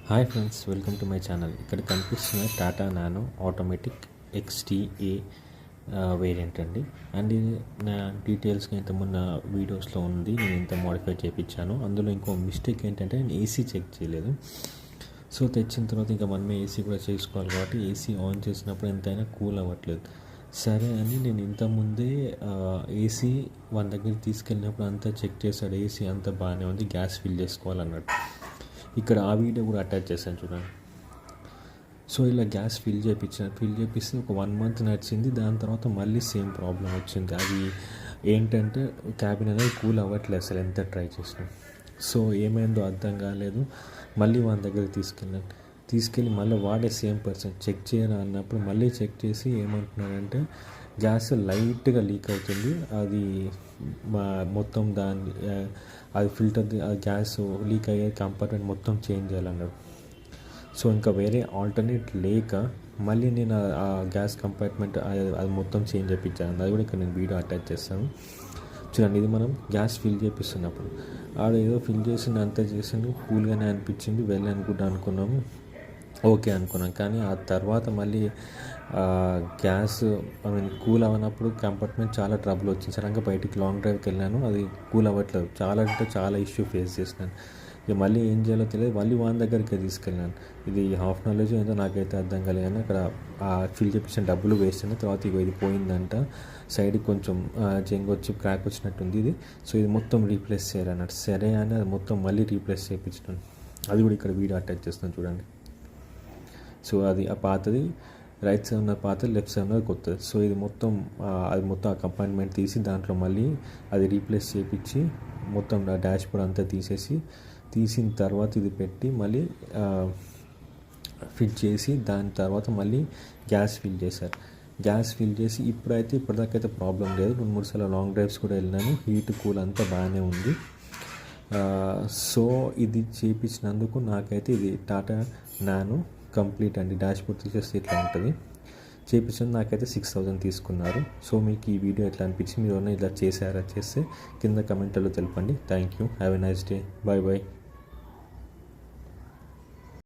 Hi friends, welcome to my channel. ఇక్కడ కనిపిస్తున్న Tata nano automatic XTA variant అండి. And ఇది నా డీటెయిల్స్గా ఇంతకుముందు వీడియోస్లో ఉంది. నేను ఇంత మోడిఫై చేయించాను. అందులో ఇంకో మిస్టేక్ ఏంటంటే నేను ఏసీ చెక్ చేయలేదు. సో తెచ్చిన తర్వాత ఇంకా మనమే ఏసీ కూడా చేసుకోవాలి కాబట్టి ఏసీ ఆన్ చేసినప్పుడు ఎంతైనా కూల్ అవ్వట్లేదు. సరే అని నేను ఇంతకుముందే ఏసీ వాళ్ళ దగ్గరికి తీసుకెళ్ళినప్పుడు అంతా చెక్ చేశాడు. ఏసీ అంతా బాగానే ఉంది, గ్యాస్ ఫిల్ చేసుకోవాలన్నట్టు. ఇక్కడ ఆ వీడియో కూడా అటాచ్ చేశాను చూడండి. సో ఇలా గ్యాస్ ఫిల్ చేపిస్తే ఒక 1 month నడిచింది. దాని తర్వాత మళ్ళీ సేమ్ ప్రాబ్లం వచ్చింది. అది ఏంటంటే క్యాబిన్ అనేది కూల్ అవ్వట్లేదు అసలు ఎంత ట్రై చేసినా. సో ఏమైందో అర్థం కాలేదు. మళ్ళీ వాళ్ళ దగ్గరికి తీసుకెళ్ళి మళ్ళీ వాడే సేమ్ పర్సన్ చెక్ చేయరా అన్నప్పుడు మళ్ళీ చెక్ చేసి ఏమంటున్నాడంటే గ్యాస్ లైట్గా లీక్ అవుతుంది, అది మొత్తం దాన్ని అది ఫిల్టర్ గ్యాస్ లీక్ అయ్యే కంపార్ట్మెంట్ మొత్తం చేంజ్ చేయాలన్నాడు. సో ఇంకా వేరే ఆల్టర్నేట్ లేక మళ్ళీ నేను ఆ గ్యాస్ కంపార్ట్మెంట్ అది మొత్తం చేంజ్ చేయించాను. అది కూడా ఇక్కడ నేను వీడియో అటాచ్ చేస్తాను చూడండి. ఇది మనం గ్యాస్ ఫిల్ చేపిస్తున్నప్పుడు ఏదో ఫిల్ చేసిండు, అంతా చేసిండు, కూల్గానే అనిపించింది, అనుకున్నాము, ఓకే అనుకున్నాం. కానీ ఆ తర్వాత మళ్ళీ గ్యాస్ కూల్ అవ్వనప్పుడు కంపార్ట్మెంట్ చాలా ట్రబుల్ వచ్చింది. సడన్గా బయటికి లాంగ్ డ్రైవ్కి వెళ్ళాను, అది కూల్ అవ్వట్లేదు. చాలా ఇష్యూ ఫేస్ చేసినాను. ఇక మళ్ళీ ఏం చేయాలో తెలియదు, మళ్ళీ వాన్ దగ్గరికి తీసుకెళ్ళాను. ఇది హాఫ్ నాలెడ్జ్ ఏదో నాకైతే అర్థం కాలేదు. కానీ అక్కడ ఫిల్ చేపించిన డబ్బులు వేస్ట్ అయిన తర్వాత ఇది పోయిందంట, సైడ్కి కొంచెం జంగ్ వచ్చి క్రాక్ వచ్చినట్టుంది ఇది. సో ఇది మొత్తం రీప్లేస్ చేయాలన్నట్టు. సరే అని అది మొత్తం మళ్ళీ రీప్లేస్ చేయించినాను. అది కూడా ఇక్కడ వీడియో అటాచ్ చేస్తాను చూడండి. సో అది ఆ పాతది రైట్ సైడ్ ఉన్న పాతది, లెఫ్ట్ సైడ్ ఉన్నది కొత్తది. సో ఇది మొత్తం ఆ కంపార్ట్మెంట్ తీసి దాంట్లో మళ్ళీ అది రీప్లేస్ చేయించి మొత్తం డాష్ బోర్డ్ అంతా తీసిన తర్వాత ఇది పెట్టి మళ్ళీ ఫిట్ చేసి దాని తర్వాత మళ్ళీ గ్యాస్ ఫిల్ చేశారు. గ్యాస్ ఫిల్ చేసి ఇప్పటిదాకైతే ప్రాబ్లం లేదు. 2-3 సార్లు లాంగ్ డ్రైవ్స్ కూడా వెళ్ళినాను, హీట్ కూల్ అంతా బాగానే ఉంది. సో ఇది చేయించినందుకు నాకైతే ఇది టాటా నానో కంప్లీట్ అండి. డాష్ బోర్డ్ తీసేస్తే ఇట్లా ఉంటుంది. చేయించడం నాకైతే 6,000 తీసుకున్నారు. సో మీకు ఈ వీడియో ఎట్లా అనిపించింది, మీరు ఇలా చేస్తే కింద కమెంట్లలో తెలపండి. Thank you, have a nice day, bye.